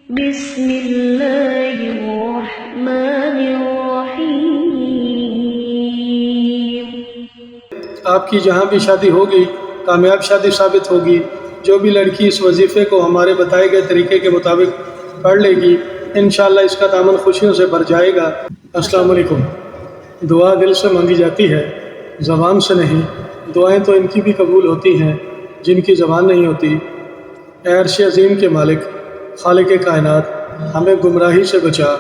بسم اللہ الرحمن الرحیم۔ آپ کی جہاں بھی شادی ہوگی کامیاب شادی ثابت ہوگی۔ جو بھی لڑکی اس وظیفے کو ہمارے بتائے گئے طریقے کے مطابق پڑھ لے گی انشاءاللہ اس کا دامن خوشیوں سے بھر جائے گا۔ السلام علیکم۔ دعا دل سے مانگی جاتی ہے، زبان سے نہیں۔ دعائیں تو ان کی بھی قبول ہوتی ہیں جن کی زبان نہیں ہوتی۔ اے عرش عظیم کے مالک، خالق کائنات، ہمیں گمراہی سے بچا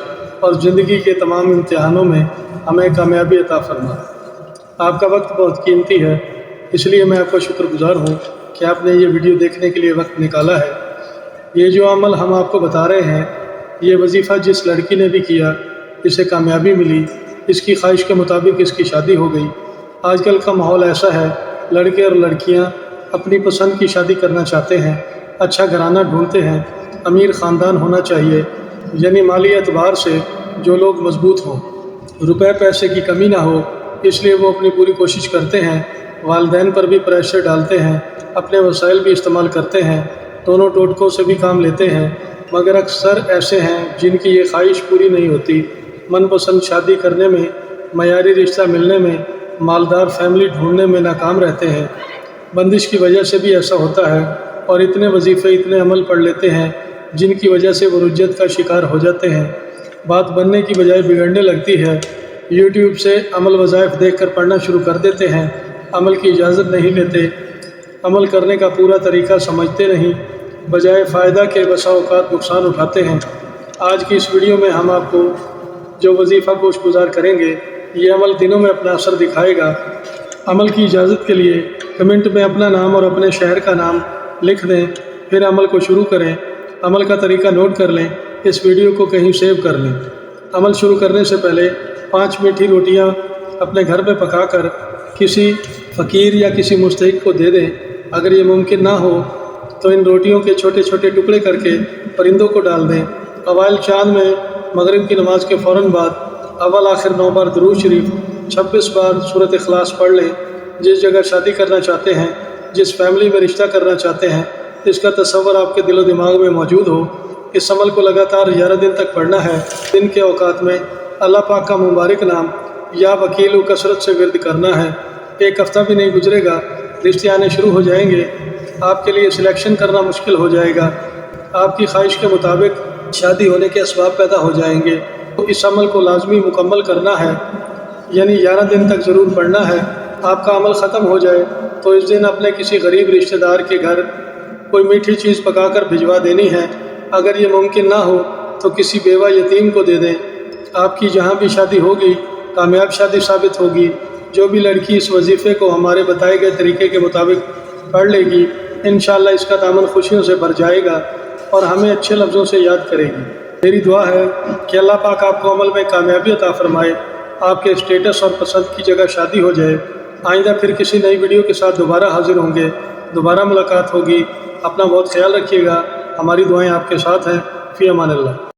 اور زندگی کے تمام امتحانوں میں ہمیں کامیابی عطا فرما۔ آپ کا وقت بہت قیمتی ہے، اس لیے میں آپ کا شکر گزار ہوں کہ آپ نے یہ ویڈیو دیکھنے کے لیے وقت نکالا ہے۔ یہ جو عمل ہم آپ کو بتا رہے ہیں، یہ وظیفہ جس لڑکی نے بھی کیا اسے کامیابی ملی، اس کی خواہش کے مطابق اس کی شادی ہو گئی۔ آج کل کا ماحول ایسا ہے، لڑکے اور لڑکیاں اپنی پسند کی شادی کرنا چاہتے ہیں، اچھا گھرانہ ڈھونڈتے ہیں، امیر خاندان ہونا چاہیے، یعنی مالی اعتبار سے جو لوگ مضبوط ہوں، روپے پیسے کی کمی نہ ہو، اس لیے وہ اپنی پوری کوشش کرتے ہیں، والدین پر بھی پریشر ڈالتے ہیں، اپنے وسائل بھی استعمال کرتے ہیں، دونوں ٹوٹکوں سے بھی کام لیتے ہیں، مگر اکثر ایسے ہیں جن کی یہ خواہش پوری نہیں ہوتی۔ من پسند شادی کرنے میں، معیاری رشتہ ملنے میں، مالدار فیملی ڈھونڈنے میں ناکام رہتے ہیں۔ بندش کی وجہ سے بھی ایسا ہوتا ہے اور اتنے وظیفے اتنے عمل پڑھ لیتے ہیں جن کی وجہ سے وہ رجعت کا شکار ہو جاتے ہیں۔ بات بننے کی بجائے بگڑنے لگتی ہے۔ یوٹیوب سے عمل وظائف دیکھ کر پڑھنا شروع کر دیتے ہیں، عمل کی اجازت نہیں لیتے، عمل کرنے کا پورا طریقہ سمجھتے نہیں، بجائے فائدہ کے بسا اوقات نقصان اٹھاتے ہیں۔ آج کی اس ویڈیو میں ہم آپ کو جو وظیفہ گوش گزار کریں گے، یہ عمل دنوں میں اپنا اثر دکھائے گا۔ عمل کی اجازت کے لیے کمنٹ میں اپنا نام اور اپنے شہر کا نام لکھ دیں، پھر عمل کو شروع کریں۔ عمل کا طریقہ نوٹ کر لیں، اس ویڈیو کو کہیں سیو کر لیں۔ عمل شروع کرنے سے پہلے 5 میٹھی روٹیاں اپنے گھر میں پکا کر کسی فقیر یا کسی مستحق کو دے دیں۔ اگر یہ ممکن نہ ہو تو ان روٹیوں کے چھوٹے چھوٹے ٹکڑے کر کے پرندوں کو ڈال دیں۔ اوائل چاند میں مغرب کی نماز کے فوراً بعد اول آخر 9 بار درود شریف، 26 بار سورۃ اخلاص پڑھ لیں۔ جس جگہ شادی کرنا چاہتے ہیں، جس فیملی میں رشتہ کرنا چاہتے ہیں، اس کا تصور آپ کے دل و دماغ میں موجود ہو۔ اس عمل کو لگاتار 11 دن تک پڑھنا ہے۔ دن کے اوقات میں اللہ پاک کا مبارک نام یا وکیل کثرت سے ورد کرنا ہے۔ ایک ہفتہ بھی نہیں گزرے گا، رشتے آنے شروع ہو جائیں گے۔ آپ کے لیے سلیکشن کرنا مشکل ہو جائے گا، آپ کی خواہش کے مطابق شادی ہونے کے اسباب پیدا ہو جائیں گے۔ تو اس عمل کو لازمی مکمل کرنا ہے، یعنی 11 دن تک ضرور پڑھنا ہے۔ آپ کا عمل ختم ہو جائے تو اس دن اپنے کسی غریب رشتہ دار کے گھر کوئی میٹھی چیز پکا کر بھجوا دینی ہے۔ اگر یہ ممکن نہ ہو تو کسی بیوہ یتیم کو دے دیں۔ آپ کی جہاں بھی شادی ہوگی کامیاب شادی ثابت ہوگی۔ جو بھی لڑکی اس وظیفے کو ہمارے بتائے گئے طریقے کے مطابق پڑھ لے گی انشاءاللہ اس کا دامن خوشیوں سے بھر جائے گا اور ہمیں اچھے لفظوں سے یاد کرے گی۔ میری دعا ہے کہ اللہ پاک آپ کو عمل میں کامیابی عطا فرمائے، آپ کے اسٹیٹس اور پسند کی جگہ شادی ہو جائے۔ آئندہ پھر کسی نئی ویڈیو کے ساتھ دوبارہ حاضر ہوں گے، دوبارہ ملاقات ہوگی۔ اپنا بہت خیال رکھیے گا، ہماری دعائیں آپ کے ساتھ ہیں۔ فی امان اللہ۔